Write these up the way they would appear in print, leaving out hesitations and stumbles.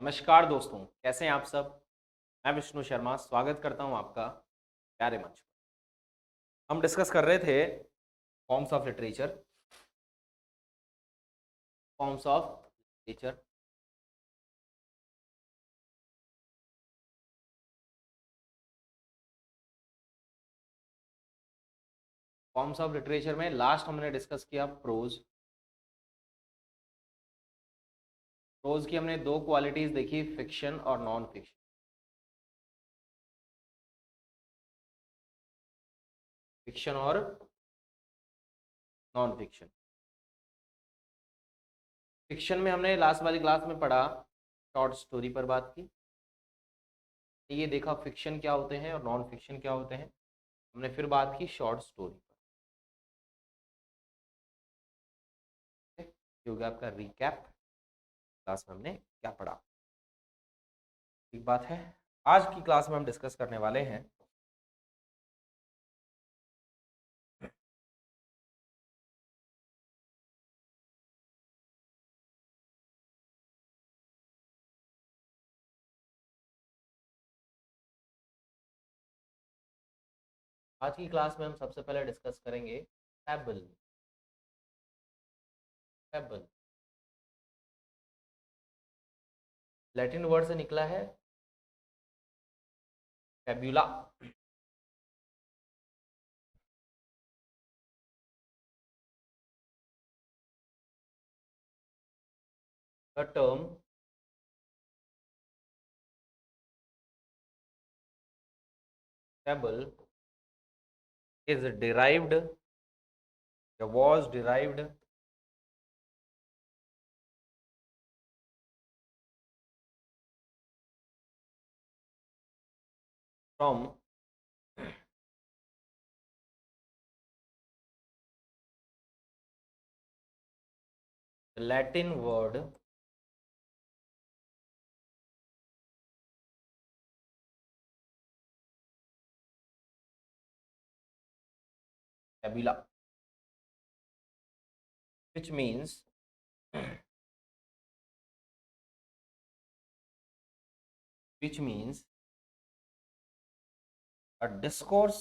नमस्कार दोस्तों, कैसे हैं आप सब। मैं विष्णु शर्मा स्वागत करता हूं आपका प्यारे मंच पर। हम डिस्कस कर रहे थे forms of literature. Forms of literature forms of literature में लास्ट हमने डिस्कस किया प्रोज। प्रोज की हमने दो क्वालिटीज देखी, फिक्शन और नॉन फिक्शन। फिक्शन और नॉन फिक्शन। फिक्शन में हमने लास्ट वाली क्लास में पढ़ा, शॉर्ट स्टोरी पर बात की। ये देखा फिक्शन क्या होते हैं और नॉन फिक्शन क्या होते हैं। हमने फिर बात की शॉर्ट स्टोरी पर। ये हो गया आपका रिकैप, क्लास में हमने क्या पढ़ा। ठीक बात है। आज की क्लास में हम डिस्कस करने वाले हैं आज की क्लास में हम सबसे पहले डिस्कस करेंगे फैबल। फैबल लैटिन वर्ड से निकला है fabula. The term fable is derived या was derived from the Latin word fabula, which means which means a discourse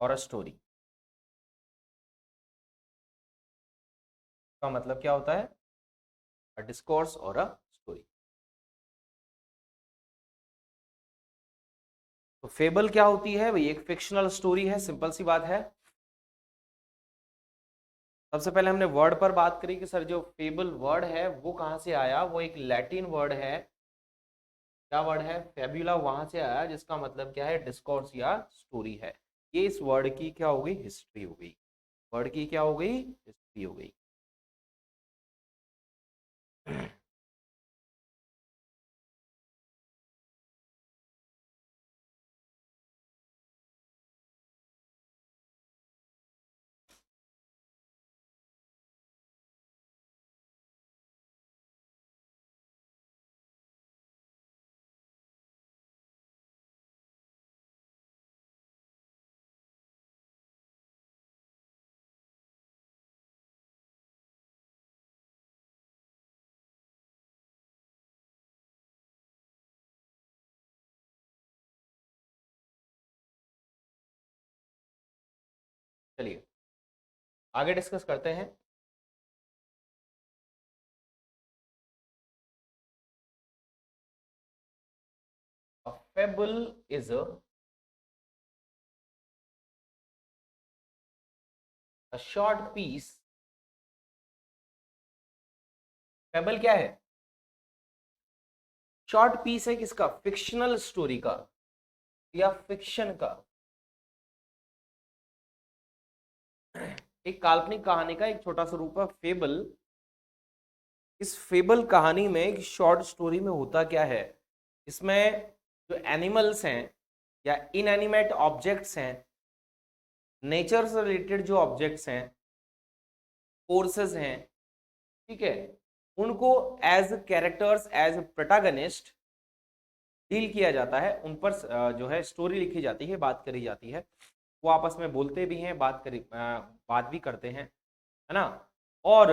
or a story। का मतलब क्या होता है? a discourse or a story। तो फेबल क्या होती है भाई? एक फिक्शनल स्टोरी है, सिंपल सी बात है। सबसे पहले हमने वर्ड पर बात करी कि सर जो फेबल वर्ड है वो कहाँ से आया। वो एक लैटिन वर्ड है। क्या वर्ड है? फेब्यूला, वहां से आया, जिसका मतलब क्या है? डिस्कोर्स या स्टोरी है। ये इस वर्ड की क्या हो गई? हिस्ट्री हो गई। वर्ड की क्या हो गई? हिस्ट्री हो गई। चलिए आगे डिस्कस करते हैं। A fable is a short piece। Fable क्या है? शॉर्ट पीस है किसका? फिक्शनल स्टोरी का या फिक्शन का। एक काल्पनिक कहानी का एक छोटा सा रूप है फेबल। इस फेबल कहानी में, एक शॉर्ट स्टोरी में होता क्या है? इसमें जो एनिमल्स हैं या इनएनिमेट ऑब्जेक्ट्स हैं, नेचर से रिलेटेड जो ऑब्जेक्ट्स हैं, फोर्सेस हैं, ठीक है, उनको as characters, as protagonist deal किया जाता है। उन पर जो है स्टोरी लिखी जाती है, बात करी जाती है। वो आपस में बोलते भी हैं, बात भी करते हैं, है ना। और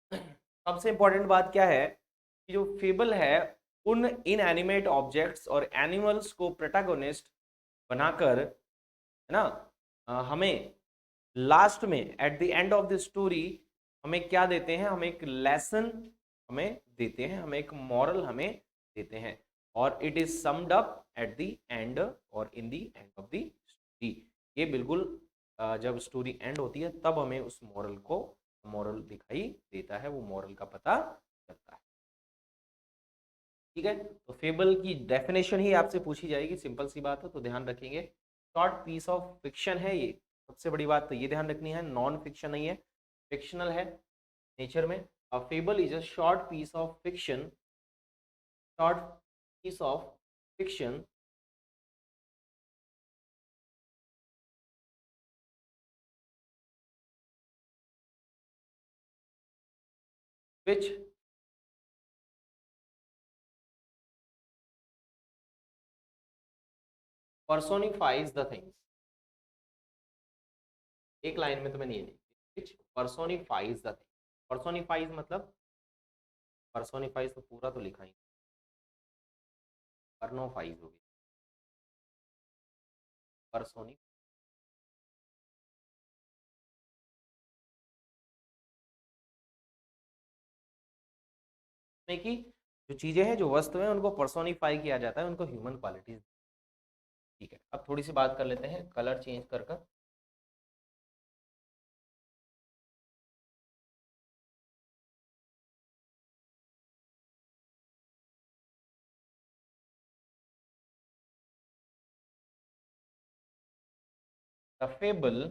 सबसे इंपॉर्टेंट बात क्या है कि जो फेबल है उन इनएनिमेट ऑब्जेक्ट्स और एनिमल्स को प्रोटैगनिस्ट बनाकर, है ना, हमें लास्ट में eight the end of the story हमें क्या देते हैं, हमें एक लेसन हमें देते हैं, हमें एक मॉरल हमें देते हैं, और it is summed up at the end और in the end of the story. ये बिल्कुल जब स्टोरी एंड होती है तब हमें उस मॉरल दिखाई देता है, वो मॉरल का पता चलता है। ठीक है, तो फेबल की डेफिनेशन ही आपसे पूछी जाएगी, सिंपल सी बात है, तो ध्यान रखेंगे। शॉर्ट पीस ऑफ फिक्शन है ये, सबसे बड़ी बात तो ये ध्यान रखनी है, नॉन फिक्शन नहीं है, फिक्शनल है नेचर में। A fable is a short piece of fiction, short piece of fiction which personifies the things. एक लाइन में तो मैं नहीं है, which personifies the things. Personifies मतलब, पर्सोनिफाइज तो पूरा तो लिखा ही, पर्नोफाइज होगी, पर्सोनी में की जो चीजें हैं, जो वस्तु हैं, उनको पर्सोनिफाई किया जाता है, उनको ह्यूमन क्वालिटीज। ठीक है, अब थोड़ी सी बात कर लेते हैं कलर चेंज कर कर। The fable,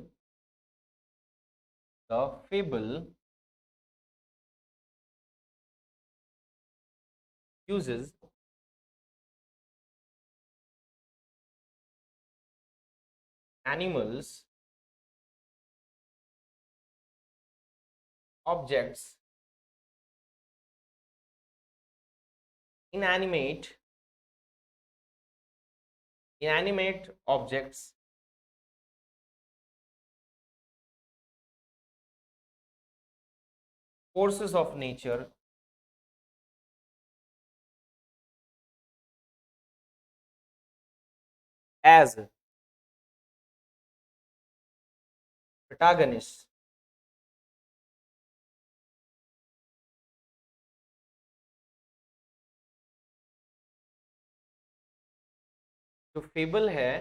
the fable uses animals, objects, inanimate, inanimate objects, forces of nature as protagonists। जो फेबल है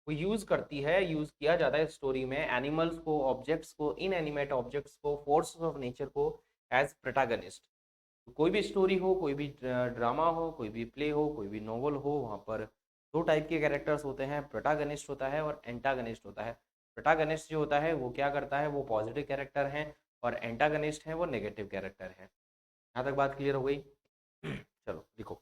वो यूज करती है, यूज किया जाता है स्टोरी में एनिमल्स को, ऑब्जेक्ट्स को, इनएनिमेट ऑब्जेक्ट्स को, फोर्सेस ऑफ नेचर को एज प्रोटैगनिस्ट। कोई भी स्टोरी हो, कोई भी ड्रामा हो, कोई भी प्ले हो, कोई भी नोवेल हो, वहाँ पर दो टाइप के कैरेक्टर्स होते हैं, प्रोटैगनिस्ट होता है और एंटागनिस्ट होता है। प्रोटैगनिस्ट जो होता है वो क्या करता है, वो पॉजिटिव कैरेक्टर है, और एंटागनिस्ट है वो नेगेटिव कैरेक्टर है। यहाँ तक बात क्लियर हो गई? चलो लिखो।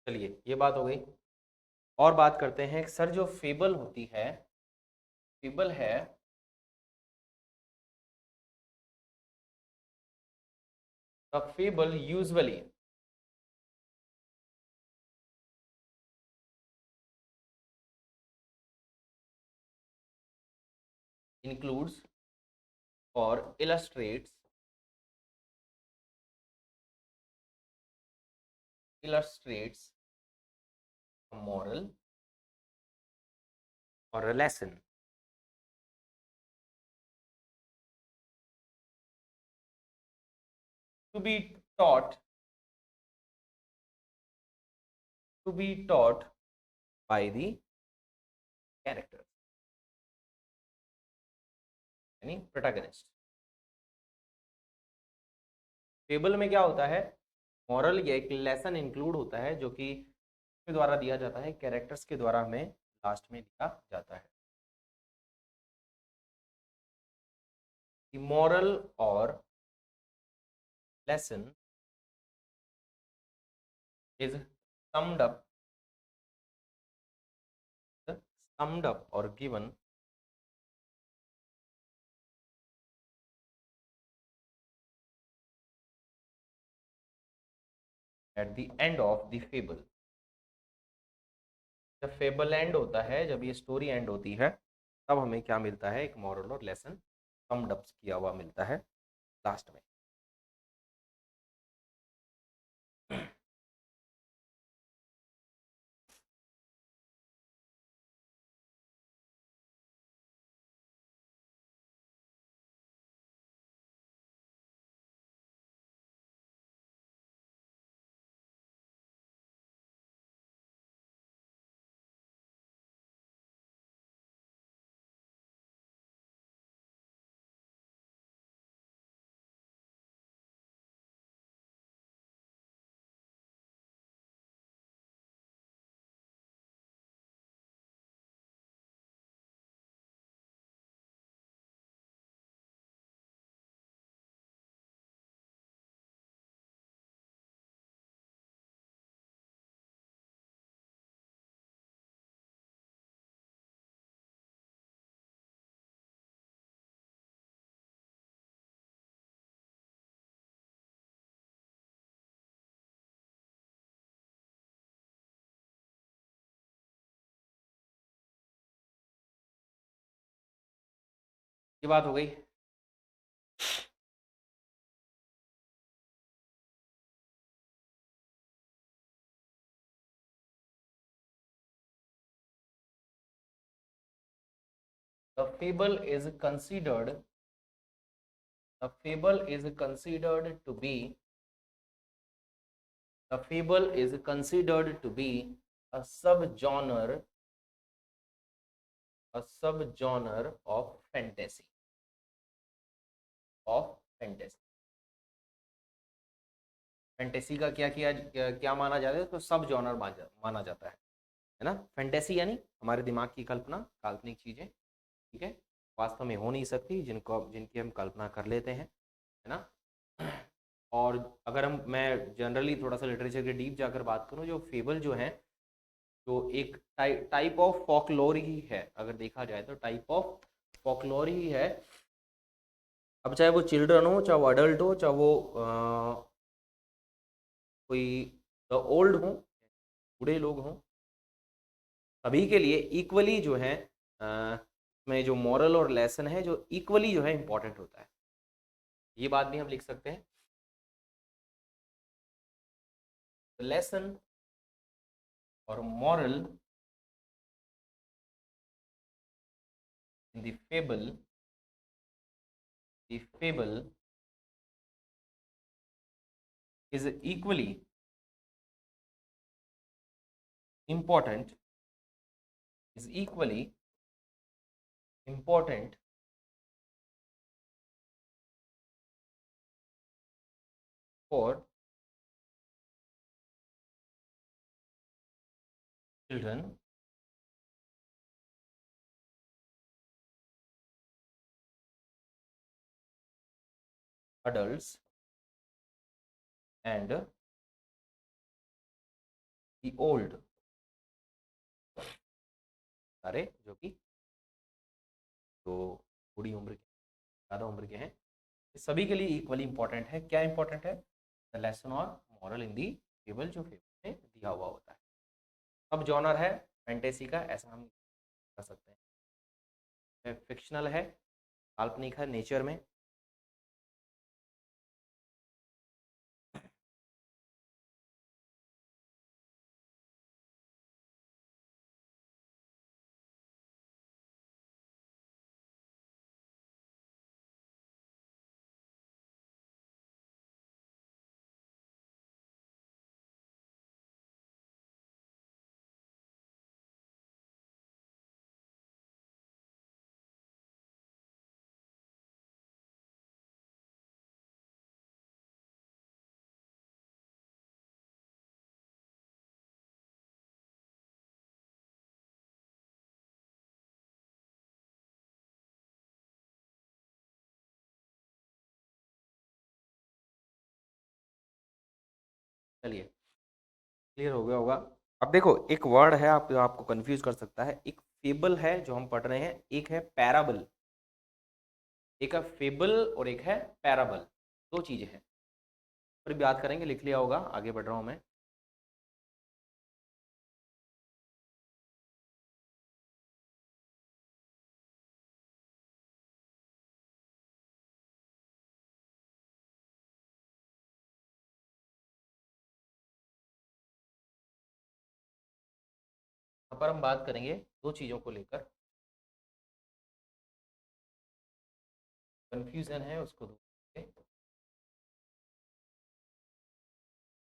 चलिए ये बात हो गई। और बात करते हैं सर, जो फेबल होती है, फेबल है the fable usually includes or illustrates a moral or a lesson to be taught by the characters, यानी प्रोटैगनिस्ट। फेबल में क्या होता है, मॉरल या एक लेसन इंक्लूड होता है जो कि के द्वारा दिया जाता है, कैरेक्टर्स के द्वारा हमें लास्ट में दिया जाता है। मॉरल और lesson is summed up or given at the end of the fable। जब फेबल एंड होता है, जब ये स्टोरी एंड होती है, तब हमें क्या मिलता है, एक मॉरल और लेसन समड अप किया हुआ मिलता है लास्ट में। ये बात हो गई। The fable is considered the fable is considered to be the fable is considered to be a subgenre of fantasy fantasy का क्या माना जाता है, तो सब जॉनर माना जाता है ना। फैंटेसी यानी हमारे दिमाग की कल्पना, काल्पनिक चीजें, ठीक है, वास्तव में हो नहीं सकती, जिनकी हम कल्पना कर लेते हैं, है ना। और अगर मैं जनरली थोड़ा सा लिटरेचर के डीप जाकर बात करूं, जो फेबल जो है, जो एक टाइप ऑफ फॉकलोर ही है, अगर देखा जाए तो टाइप ऑफ फॉकलोर ही है। अब चाहे वो चिल्ड्रन हो, चाहे वो अडल्ट हो, चाहे वो कोई ओल्ड हो, बूढ़े लोग हों, सभी के लिए इक्वली जो है में जो मॉरल और लेसन है, जो इक्वली जो है इंपॉर्टेंट होता है। ये बात भी हम लिख सकते हैं। लेसन और moral in the fable is equally important is equally important for children, adults and the old, सारे जो कि जो बूढ़ी उम्र के, ज़्यादा उम्र के हैं, ये सभी के लिए इक्वली इंपॉर्टेंट है। क्या इंपॉर्टेंट है? द लेसन और मॉरल इन दी फेबल, जो फेबल में दिया हुआ होता है। अब जॉनर है फैंटेसी का, ऐसा हम कर सकते हैं। फिक्शनल है, काल्पनिक है नेचर में। चलिए, क्लियर हो गया होगा। अब देखो, एक वर्ड है आपको कंफ्यूज कर सकता है। एक फेबल है जो हम पढ़ रहे हैं, एक है पैराबल। एक है फेबल और एक है पैराबल, दो चीजें हैं। फिर भी याद करेंगे, लिख लिया होगा, आगे बढ़ रहा हूं मैं। यहाँ पर हम बात करेंगे दो चीजों को लेकर, कंफ्यूजन है उसको दूर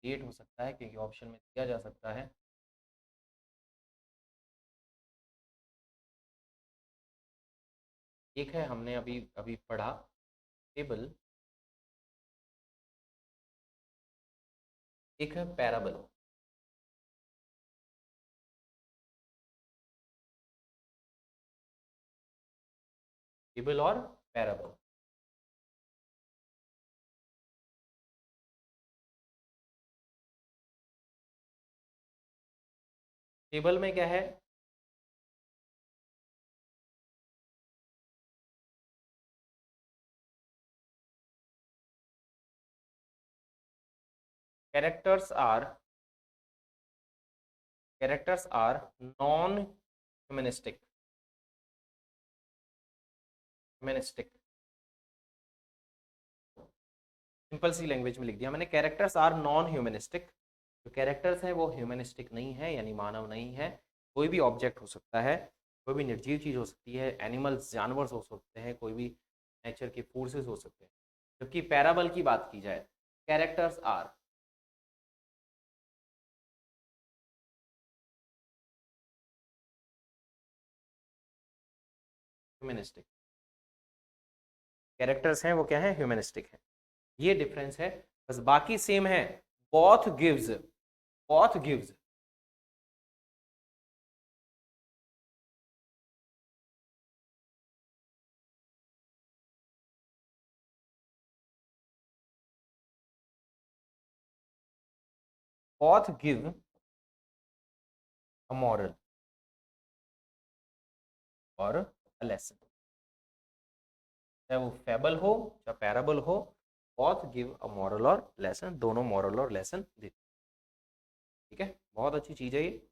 क्रिएट हो सकता है, क्योंकि ऑप्शन में दिया जा सकता है। एक है हमने अभी अभी पढ़ा फेबल, एक है पैराबल। फेबल और पैराबल। फेबल में क्या है? Characters are non humanistic. Humanistic simple सी लैंग्वेज में लिख दिया मैंने, कैरेक्टर्स आर नॉन ह्यूमनिस्टिक। जो कैरेक्टर्स हैं वो ह्यूमनिस्टिक नहीं है, यानी मानव नहीं है। कोई भी ऑब्जेक्ट हो सकता है, कोई भी निर्जीव चीज हो सकती है, एनिमल्स जानवर हो सकते हैं, कोई भी नेचर के फोर्सेस हो सकते हैं। जबकि पैराबल की बात की जाए, कैरेक्टर्स आर ह्यूमनिस्टिक। कैरेक्टर्स हैं वो क्या है? ह्यूमनिस्टिक है। ये डिफरेंस है, बस बाकी सेम है। Both gives, both gives, both give a moral और a lesson। चाहे वो फेबल हो चाहे पैराबल हो, both give a moral और lesson, दोनों moral और lesson देते। ठीक है, बहुत अच्छी चीज है ये।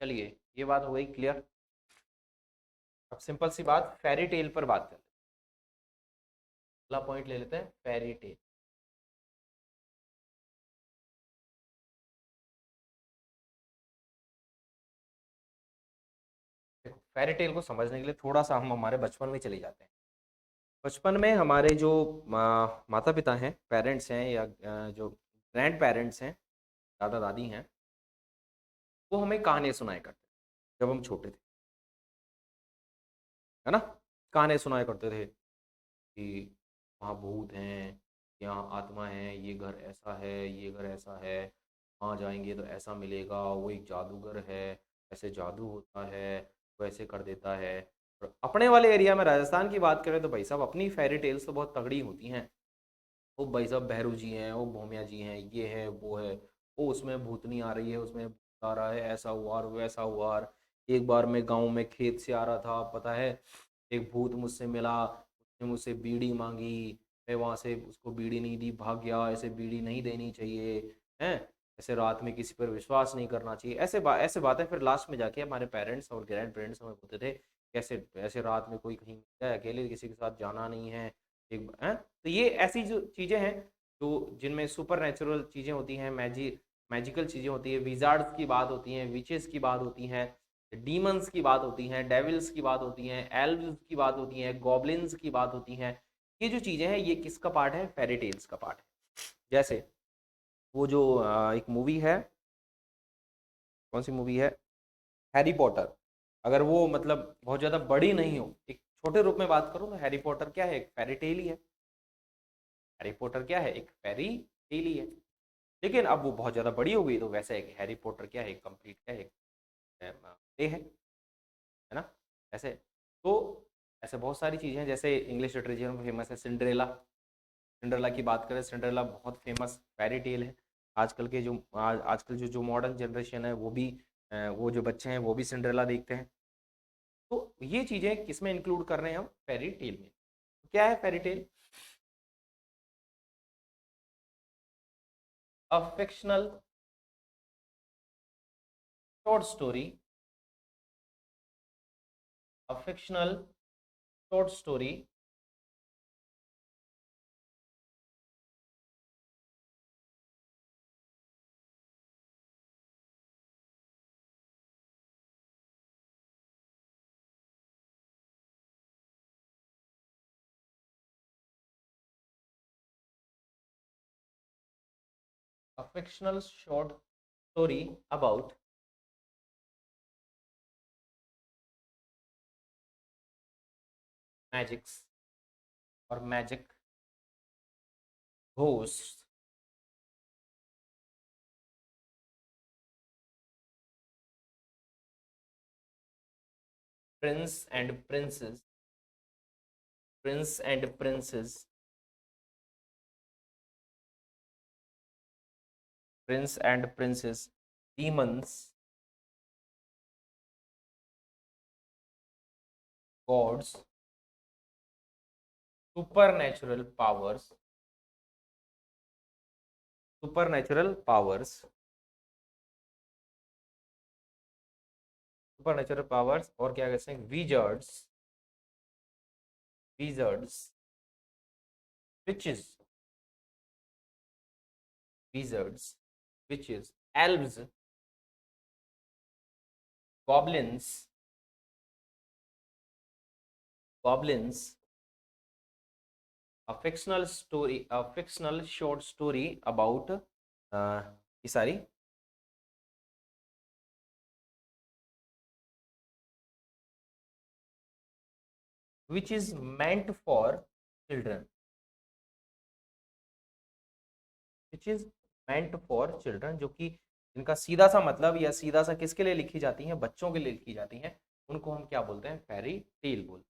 चलिए, ये बात हो गई क्लियर। अब सिंपल सी बात, फेरी टेल पर बात करते हैं। अगला पॉइंट ले लेते हैं, फेरी टेल। देखो, फेरी टेल को समझने के लिए थोड़ा सा हम हमारे बचपन में चले जाते हैं। बचपन में हमारे जो माता पिता हैं, पेरेंट्स हैं, या जो ग्रैंड पेरेंट्स हैं, दादा दादी हैं, वो हमें कहानियां सुनाया करते थे जब हम छोटे थे, है ना। कहानियां सुनाया करते थे कि वहाँ भूत हैं, यहाँ आत्मा है, ये घर ऐसा है, ये घर ऐसा है, वहाँ जाएंगे तो ऐसा मिलेगा, वो एक जादूगर है, ऐसे जादू होता है, वो ऐसे कर देता है। और अपने वाले एरिया में राजस्थान की बात करें तो भाई साहब, अपनी फेरी टेल्स तो बहुत तगड़ी होती हैं। वो भाई साहब भैरू जी हैं, वो भौमिया जी हैं, ये है वो है, वो उसमें भूतनी आ रही है, उसमें भूत आ रहा है, ऐसा हुआ और वैसा हुआ। और एक बार मैं गांव में खेत से आ रहा था, पता है, एक भूत मुझसे मिला, उसने मुझसे बीड़ी मांगी, मैं वहां से उसको बीड़ी नहीं दी, भाग गया। ऐसे बीड़ी नहीं देनी चाहिए, हैं, ऐसे रात में किसी पर विश्वास नहीं करना चाहिए। ऐसे बातें फिर लास्ट में जाके हमारे पेरेंट्स और ग्रैंड पेरेंट्स हमें बोलते थे, कैसे ऐसे रात में कोई कहीं जाए, अकेले किसी के साथ जाना नहीं है, एक हैं। तो ये ऐसी जो चीज़ें हैं, जो जिनमें सुपर नेचुरल चीज़ें होती हैं, मैजिकल चीज़ें होती हैं, विजार्ड्स की बात होती हैं, विचेस की बात होती हैं, डीमंस की बात होती हैं, डेविल्स की बात होती हैं, एल्व्स की बात होती हैं, गॉब्लिन्स की बात होती हैं। ये जो चीज़ें हैं, ये किसका पार्ट है? फेरी टेल्स का पार्ट है। जैसे वो जो एक मूवी है, कौन सी मूवी है, हैरी पॉटर। अगर वो मतलब बहुत ज़्यादा बड़ी नहीं हो, एक छोटे रूप में बात करूँ, तो हैरी पॉटर क्या है? एक फेरी टेल ही है। हैरी पॉटर क्या है? एक फेरी टेल ही है। लेकिन अब वो बहुत ज़्यादा बड़ी हो गई, तो वैसे है कि हैरी पॉटर क्या है? एक कंप्लीट क्या है? प्ले है ना। ऐसे तो ऐसे बहुत सारी चीज़ें हैं। जैसे इंग्लिश लिटरेचर में फेमस है सिंड्रेला। सिंड्रेला की बात करें, सिंड्रेला बहुत फेमस फेरी टेल है। आजकल के जो आजकल जो मॉडर्न जनरेशन है, वो भी वो जो बच्चे हैं वो भी सिंड्रेला देखते हैं। तो ये चीज़ें किसमें इंक्लूड कर रहे हैं हम? फेरी टेल में। क्या है fairy tale? A fictional short story, a fictional short story a fictional short story about magics or magic, ghosts, prince and princess, prince and princess, prince and princess, demons, gods, supernatural powers, supernatural powers, supernatural powers, और क्या कहते हैं, wizards, wizards, witches, wizards, witches, elves, goblins, goblins, a fictional short story about ये सारी, which is meant for children, which is meant for children, जो कि इनका सीधा सा मतलब या सीधा सा किसके लिए लिखी जाती हैं? बच्चों के लिए लिखी जाती हैं। उनको हम क्या बोलते हैं? फेरी टेल बोलते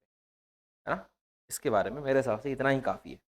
हैं, है ना। इसके बारे में मेरे हिसाब से इतना ही काफ़ी है।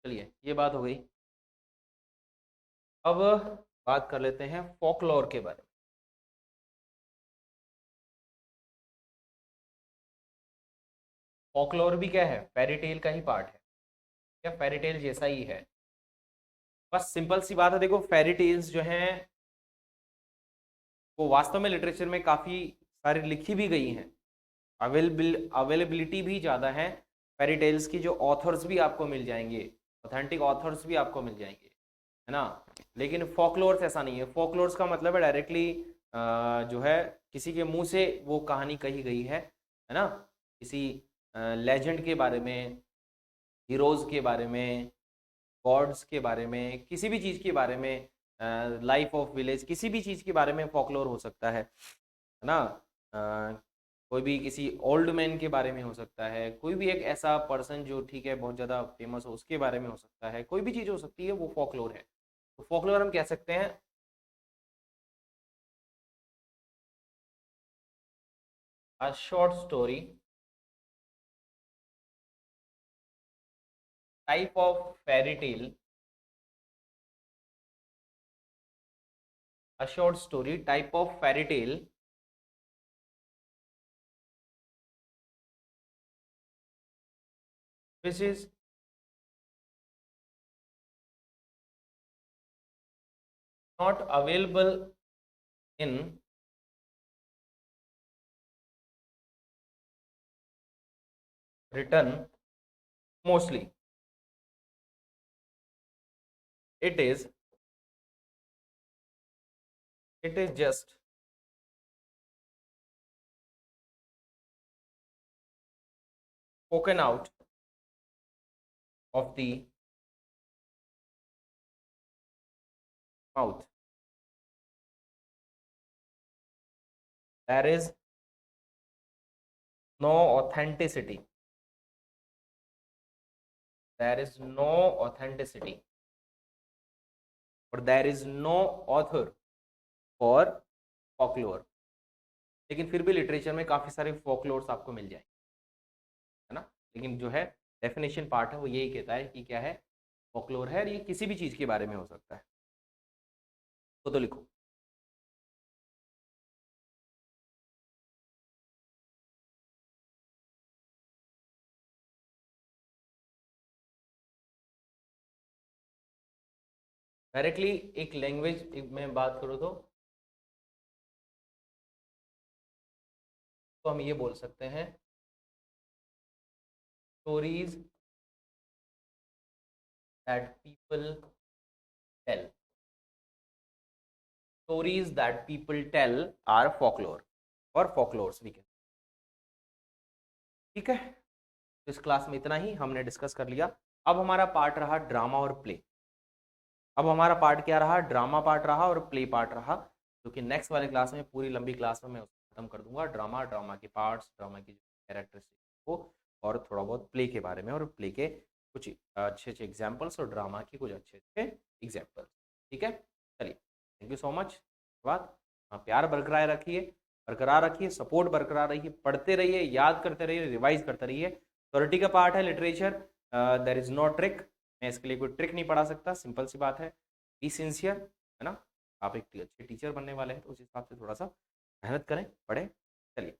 चलिए ये बात हो गई। अब बात कर लेते हैं फोकलोर के बारे में। फोकलोर भी क्या है, फेरी टेल का ही पार्ट है, या फेरी टेल जैसा ही है। बस सिंपल सी बात है, देखो फेरी टेल्स जो हैं वो वास्तव में लिटरेचर में काफ़ी सारी लिखी भी गई हैं, अवेलेबिलिटी भी ज़्यादा है फेरी टेल्स की, जो ऑथर्स भी आपको मिल जाएंगे, ऑथेंटिक ऑथर्स भी आपको मिल जाएंगे, है ना। लेकिन फोकलोर्स ऐसा नहीं है। फोकलोर्स का मतलब है डायरेक्टली जो है किसी के मुंह से वो कहानी कही गई है ना, किसी लेजेंड के बारे में, हीरोज़ के बारे में, गॉड्स के बारे में, किसी भी चीज़ के बारे में, लाइफ ऑफ विलेज, किसी भी चीज़ के बारे में फोकलोर हो सकता है ना। कोई भी किसी ओल्ड मैन के बारे में हो सकता है, कोई भी एक ऐसा पर्सन जो ठीक है बहुत ज़्यादा फेमस हो उसके बारे में हो सकता है, कोई भी चीज़ हो सकती है, वो फोकलोर है। तो फोकलोर हम कह सकते हैं a short story type of fairy tale, a short story type of fairy tale which is not available in written mostly. It is it is just spoken out of the mouth. There is no authenticity. There is no authenticity. और there is no author for folklore. लेकिन फिर भी literature में काफ़ी सारे folklores आपको मिल जाएंगे, है ना। लेकिन जो है डेफिनेशन पार्ट है वो यही कहता है कि क्या है, फोकलोर है, और ये किसी भी चीज़ के बारे में हो सकता है। तो लिखो। डायरेक्टली एक लैंग्वेज में बात करो तो हम ये बोल सकते हैं stories that people tell. Stories that people tell are folklore, और फोकलोर्स भी कहते हैं। ठीक है, तो इस क्लास में इतना ही हमने डिस्कस कर लिया। अब हमारा पार्ट रहा ड्रामा और प्ले। अब हमारा पार्ट क्या रहा, ड्रामा पार्ट रहा और प्ले पार्ट रहा, जो कि नेक्स्ट वाले क्लास में, पूरी लंबी क्लास में मैं उसको खत्म कर दूंगा। ड्रामा, ड्रामा के पार्ट्स, ड्रामा की कैरेक्टरिस्टिक को, और थोड़ा बहुत प्ले के बारे में, और प्ले के कुछ अच्छे अच्छे एग्जाम्पल्स, और ड्रामा के कुछ अच्छे अच्छे एग्जाम्पल्स। ठीक है, चलिए, थैंक यू सो मच। बात, प्यार बरकरार रखिए, सपोर्ट बरकरार रखिए, पढ़ते रहिए, याद करते रहिए, रिवाइज करते रहिए। थ्योरेटी का पार्ट है literature, there is no trick. मैं इसके लिए कोई ट्रिक नहीं पढ़ा सकता, सिंपल सी बात है। बी सिंसियर, है ना। आप एक अच्छे टीचर बनने वाले हैं तो उस हिसाब से थोड़ा सा मेहनत करें, पढ़ें। चलिए।